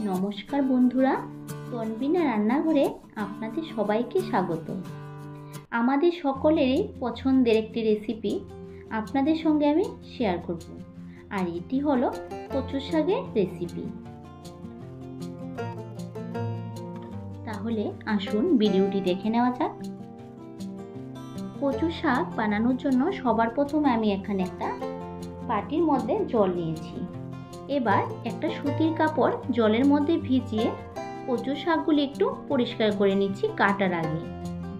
নমস্কার বন্ধুরা, তনবিনা রান্নাঘরে আপনাদের সবাইকে স্বাগত। আমাদের সকলেরই পছন্দের একটি রেসিপি আপনাদের সঙ্গে আমি শেয়ার করব, আর এটি হলো কচু শাকের রেসিপি। তাহলে আসুন ভিডিওটি দেখে নেওয়া যাক। কচু শাক বানানোর জন্য সবার প্রথমে আমি এখানে একটা বাটির মধ্যে জল নিয়েছি। এবার একটা সুতির কাপড় জলের মধ্যে ভিজিয়ে কচু শাকগুলি একটু পরিষ্কার করে নিচ্ছি কাটার আগে,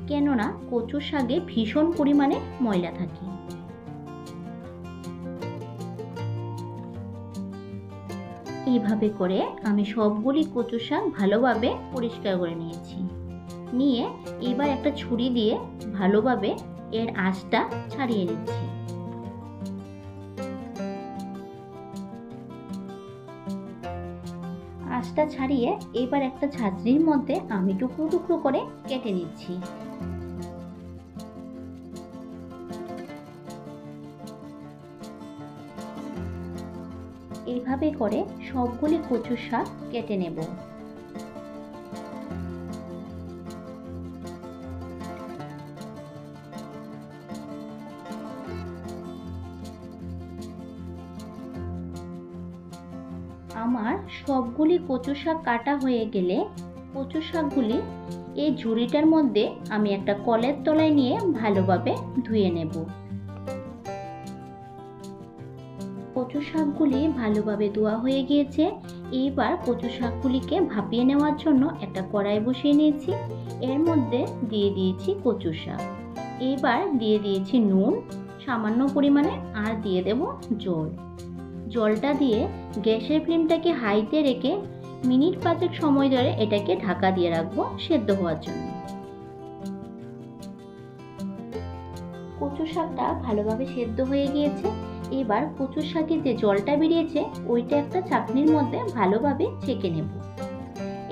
কেননা কচু শাকে ভীষণ পরিমাণে ময়লা থাকে। এইভাবে করে আমি সবগুলি কচু শাক ভালোভাবে পরিষ্কার করে নিয়েছি। নিয়ে এবার একটা ছুরি দিয়ে ভালোভাবে এর আঁশটা ছাড়িয়ে নিচ্ছি। আঁশটা ছাড়িয়ে এবার একটা ঝাঁঝরির মধ্যে আমি টুকরো টুকরো করে কেটে নিচ্ছি। এইভাবে করে সবগুলি কচু শাক কেটে নেব। আমার সবগুলি কচু শাক কাটা হয়ে গেলে কচু শাকগুলি এই ঝুড়িটার মধ্যে আমি একটা কলের তলায় নিয়ে ভালোভাবে ধুয়ে নেব। কচু শাকগুলি ভালোভাবে ধোয়া হয়ে গিয়েছে। এইবার কচু শাকগুলিকে ভাপিয়ে নেওয়ার জন্য একটা কড়াই বসিয়ে নিয়েছি। এর মধ্যে দিয়ে দিয়েছি কচু শাক, এবার দিয়ে দিয়েছি নুন সামান্য পরিমাণে, আর দিয়ে দেব জল। জলটা দিয়ে গ্যাসের ফ্লেমটাকে হাইতে রেখে মিনিট 5 সময় ধরে এটাকে ঢাকা দিয়ে রাখবো সেদ্ধ হওয়ার জন্য। কচু শাকটা ভালোভাবে সেদ্ধ হয়ে গিয়েছে। এবার কচু শাকের যে জলটা বেরিয়েছে ওইটা একটা চাটনির মধ্যে ভালোভাবে ছেঁকে নেব।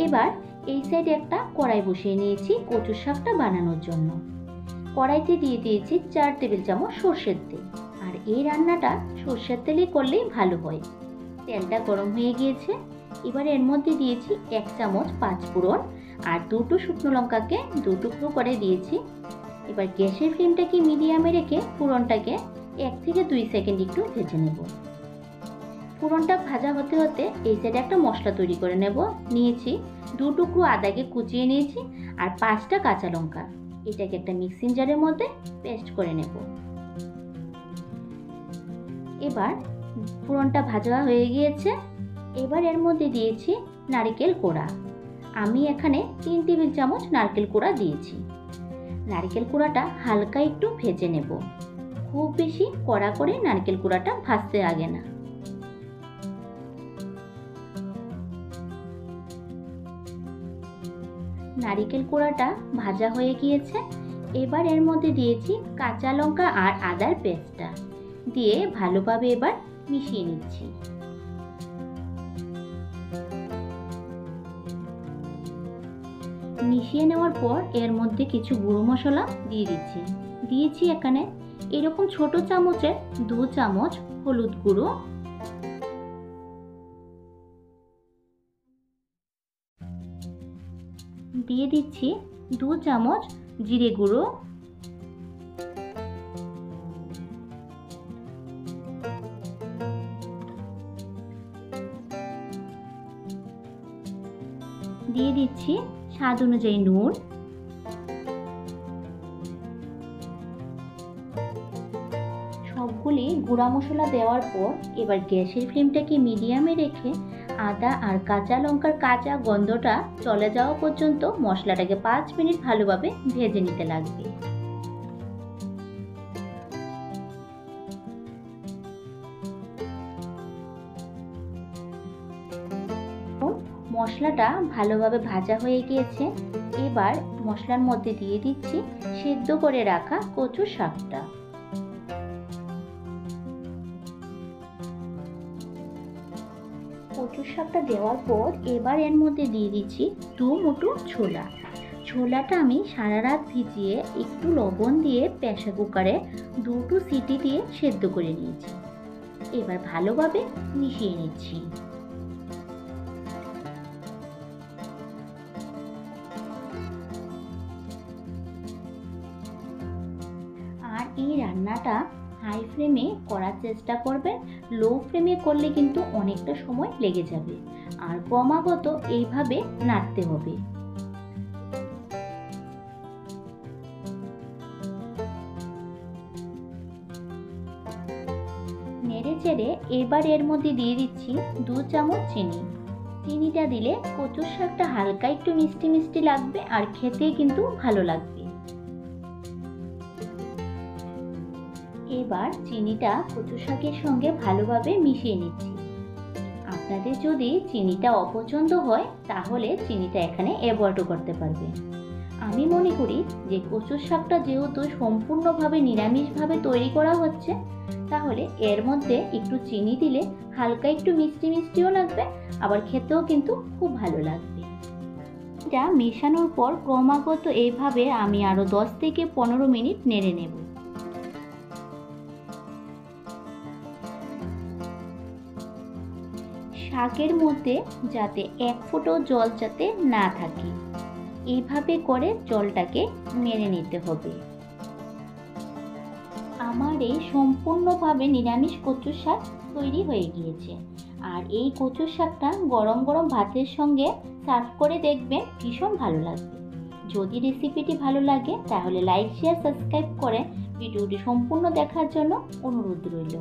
এবার এই সাইডে একটা কড়াই বসিয়ে নিয়েছি কচু শাকটা বানানোর জন্য। কড়াইতে দিয়ে দিয়েছি 4 টেবিল চামচ সর্ষের তেল, আর এই রান্নাটা সর্ষের তেলে করলেই ভালো হয়। তেলটা গরম হয়ে গিয়েছে। এবার এর মধ্যে দিয়েছি 1 চামচ 5 ফোড়ন, আর 2টো শুকনো লঙ্কাকে 2 টুকরো করে দিয়েছি। এবার গ্যাসের ফ্লেমটাকে মিডিয়ামে রেখে ফোড়নটাকে 1 থেকে 2 সেকেন্ড একটু ভেজে নেব। ফোড়নটা ভাজা হতে হতে এই সাইডে একটা মশলা তৈরি করে নেব। নিয়েছি 2 টুকরো আদাকে কুচিয়ে নিয়েছি, আর 5টা কাঁচা লঙ্কা। এটাকে একটা মিক্সিং জারের মধ্যে পেস্ট করে নেব। এবার ফোড়নটা ভাজা হয়ে গিয়েছে। এবার এর মধ্যে দিয়েছি নারকেল কোড়া। আমি এখানে 3 টেবিল চামচ নারকেল কোড়া দিয়েছি। নারকেল কোড়াটা হালকা একটু ভেজে নেব, খুব বেশি কড়া করে নারকেল কোড়াটা ভাজতে লাগে না। নারকেল কোড়াটা ভাজা হয়ে গিয়েছে। এবার এর মধ্যে দিয়েছি কাঁচা লঙ্কা আর আদার পেস্টটা দিয়ে ভালোভাবে এবার মিশিয়ে নিচ্ছি। মিশিয়ে নেওয়ার পর এর মধ্যে কিছু গুঁড়ো মশলা দিয়ে দিচ্ছি। দিয়েছি এখানে এরকম ছোট চামচের 2 চামচ হলুদ গুঁড়ো, দিয়ে দিচ্ছি 2 চামচ জিরে গুঁড়ো, দিয়ে দিচ্ছি স্বাদ অনুযায়ী নুন, সবগুলি গুঁড়া মশলা দেওয়ার পর এবার গ্যাসের ফ্লেমটাকে মিডিয়ামে রেখে আদা আর কাঁচা লঙ্কার কাঁচা গন্ধটা চলে যাওয়া পর্যন্ত মশলাটাকে 5 মিনিট ভালোভাবে ভেজে নিতে লাগবে। মশলাটা ভালোভাবে ভাজা হয়ে গিয়েছে। এবার মশলার মধ্যে দিয়ে দিচ্ছি সেদ্ধ করে রাখা কচু শাকটা। কচু শাকটা দেওয়ার পর এবার এর মধ্যে দিয়ে দিচ্ছি 2 মুঠো ছোলা। ছোলাটা আমি সারা রাত ভিজিয়ে একটু লবণ দিয়ে প্রেসার কুকারে 2টো সিটি দিয়ে সেদ্ধ করে নিয়েছি। এবার ভালোভাবে মিশিয়ে নিচ্ছি। রান্নাটা হাই ফ্লেমে করার চেষ্টা করবেন। লো ফ্লেমে করলে কিন্তু অনেকটা সময় লেগে যাবে, আর ক্রমাগত এইভাবে নাড়তে হবে। নেড়ে চেড়ে এবার এর মধ্যে দিয়ে দিচ্ছি 2 চামচ চিনি। চিনিটা দিলে কচুর শাকটা হালকা একটু মিষ্টি মিষ্টি লাগবে, আর খেতে কিন্তু ভালো লাগবে। এবার চিনিটা কচু শাকের সঙ্গে ভালোভাবে মিশিয়ে নিচ্ছি। আপনাদের যদি চিনিটা অপছন্দ হয় তাহলে চিনিটা এখানে অ্যাভয়েডও করতে পারবেন। আমি মনে করি যে কচুর শাকটা যেহেতু সম্পূর্ণভাবে নিরামিষভাবে তৈরি করা হচ্ছে, তাহলে এর মধ্যে একটু চিনি দিলে হালকা একটু মিষ্টি মিষ্টিও লাগবে, আবার খেতেও কিন্তু খুব ভালো লাগবে। এটা মেশানোর পর ক্রমাগত এইভাবে আমি আরও 10 থেকে 15 মিনিট নেড়ে নেব। শাকের মধ্যে যাতে এক ফোঁটাও জল যাতে না থাকে, এইভাবে করে জলটাকে নেড়ে নিতে হবে। আমার এই সম্পূর্ণভাবে নিরামিষ কচু শাক তৈরি হয়ে গিয়েছে, আর এই কচু শাকটা গরম গরম ভাতের সঙ্গে সার্ভ করে দেখবেন, ভীষণ ভালো লাগবে। যদি রেসিপিটি ভালো লাগে তাহলে লাইক, শেয়ার, সাবস্ক্রাইব করে ভিডিওটি সম্পূর্ণ দেখার জন্য অনুরোধ রইল।